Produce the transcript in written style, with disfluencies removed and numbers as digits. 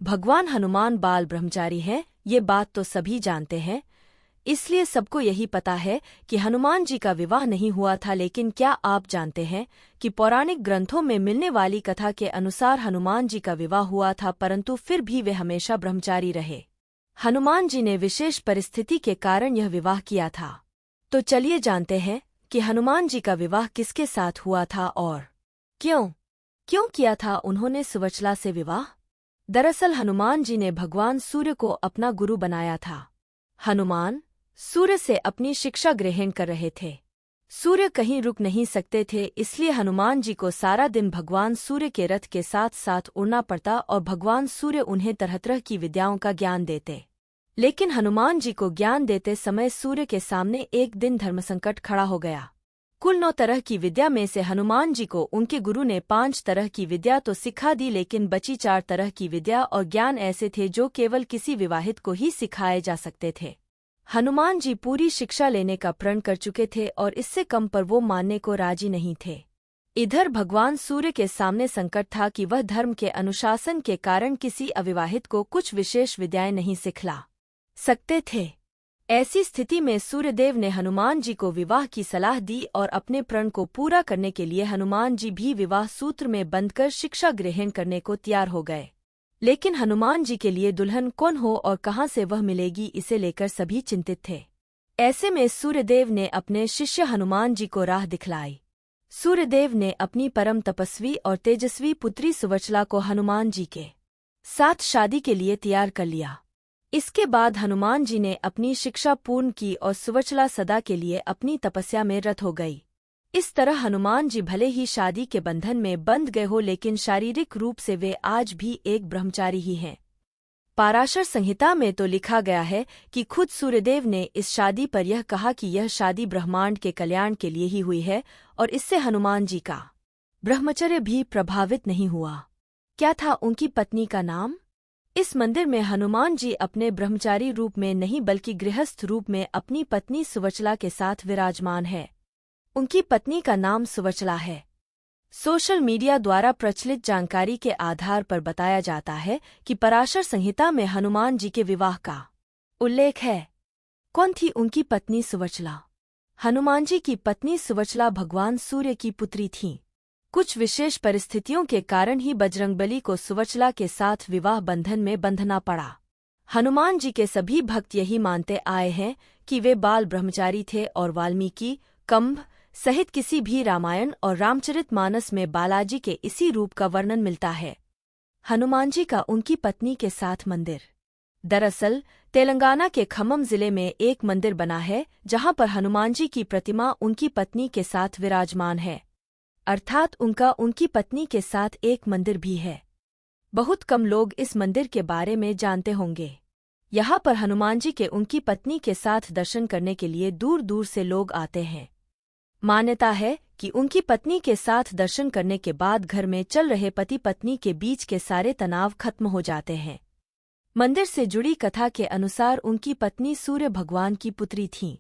भगवान हनुमान बाल ब्रह्मचारी हैं, ये बात तो सभी जानते हैं। इसलिए सबको यही पता है कि हनुमान जी का विवाह नहीं हुआ था। लेकिन क्या आप जानते हैं कि पौराणिक ग्रंथों में मिलने वाली कथा के अनुसार हनुमान जी का विवाह हुआ था, परंतु फिर भी वे हमेशा ब्रह्मचारी रहे। हनुमान जी ने विशेष परिस्थिति के कारण यह विवाह किया था। तो चलिए जानते हैं कि हनुमान जी का विवाह किसके साथ हुआ था और क्यों किया था उन्होंने सुवचला से विवाह। दरअसल हनुमान जी ने भगवान सूर्य को अपना गुरु बनाया था। हनुमान सूर्य से अपनी शिक्षा ग्रहण कर रहे थे। सूर्य कहीं रुक नहीं सकते थे, इसलिए हनुमान जी को सारा दिन भगवान सूर्य के रथ के साथ साथ उड़ना पड़ता और भगवान सूर्य उन्हें तरह तरह की विद्याओं का ज्ञान देते। लेकिन हनुमान जी को ज्ञान देते समय सूर्य के सामने एक दिन धर्मसंकट खड़ा हो गया। कुल 9 तरह की विद्या में से हनुमान जी को उनके गुरु ने 5 तरह की विद्या तो सिखा दी, लेकिन बची 4 तरह की विद्या और ज्ञान ऐसे थे जो केवल किसी विवाहित को ही सिखाए जा सकते थे। हनुमान जी पूरी शिक्षा लेने का प्रण कर चुके थे और इससे कम पर वो मानने को राजी नहीं थे। इधर भगवान सूर्य के सामने संकट था कि वह धर्म के अनुशासन के कारण किसी अविवाहित को कुछ विशेष विद्याएं नहीं सिखला सकते थे। ऐसी स्थिति में सूर्यदेव ने हनुमान जी को विवाह की सलाह दी और अपने प्रण को पूरा करने के लिए हनुमान जी भी विवाह सूत्र में बंधकर शिक्षा ग्रहण करने को तैयार हो गए। लेकिन हनुमान जी के लिए दुल्हन कौन हो और कहाँ से वह मिलेगी, इसे लेकर सभी चिंतित थे। ऐसे में सूर्यदेव ने अपने शिष्य हनुमान जी को राह दिखलाई। सूर्यदेव ने अपनी परम तपस्वी और तेजस्वी पुत्री सुवचला को हनुमान जी के साथ शादी के लिए तैयार कर लिया। इसके बाद हनुमान जी ने अपनी शिक्षा पूर्ण की और सुवचला सदा के लिए अपनी तपस्या में रत हो गई। इस तरह हनुमान जी भले ही शादी के बंधन में बंध गए हो, लेकिन शारीरिक रूप से वे आज भी एक ब्रह्मचारी ही हैं। पाराशर संहिता में तो लिखा गया है कि खुद सूर्यदेव ने इस शादी पर यह कहा कि यह शादी ब्रह्मांड के कल्याण के लिए ही हुई है और इससे हनुमान जी का ब्रह्मचर्य भी प्रभावित नहीं हुआ। क्या था उनकी पत्नी का नाम? इस मंदिर में हनुमान जी अपने ब्रह्मचारी रूप में नहीं बल्कि गृहस्थ रूप में अपनी पत्नी सुवचला के साथ विराजमान है। उनकी पत्नी का नाम सुवचला है। सोशल मीडिया द्वारा प्रचलित जानकारी के आधार पर बताया जाता है कि पराशर संहिता में हनुमान जी के विवाह का उल्लेख है। कौन थी उनकी पत्नी सुवचला? हनुमान जी की पत्नी सुवचला भगवान सूर्य की पुत्री थीं। कुछ विशेष परिस्थितियों के कारण ही बजरंगबली को सुवचला के साथ विवाह बंधन में बंधना पड़ा। हनुमान जी के सभी भक्त यही मानते आए हैं कि वे बाल ब्रह्मचारी थे और वाल्मीकि, कंभ सहित किसी भी रामायण और रामचरितमानस में बालाजी के इसी रूप का वर्णन मिलता है। हनुमान जी का उनकी पत्नी के साथ मंदिर। दरअसल तेलंगाना के खम्मम जिले में एक मंदिर बना है जहां पर हनुमान जी की प्रतिमा उनकी पत्नी के साथ विराजमान है, अर्थात उनका उनकी पत्नी के साथ एक मंदिर भी है। बहुत कम लोग इस मंदिर के बारे में जानते होंगे। यहाँ पर हनुमान जी के उनकी पत्नी के साथ दर्शन करने के लिए दूर दूर से लोग आते हैं। मान्यता है कि उनकी पत्नी के साथ दर्शन करने के बाद घर में चल रहे पति पत्नी के बीच के सारे तनाव खत्म हो जाते हैं। मंदिर से जुड़ी कथा के अनुसार उनकी पत्नी सूर्य भगवान की पुत्री थीं।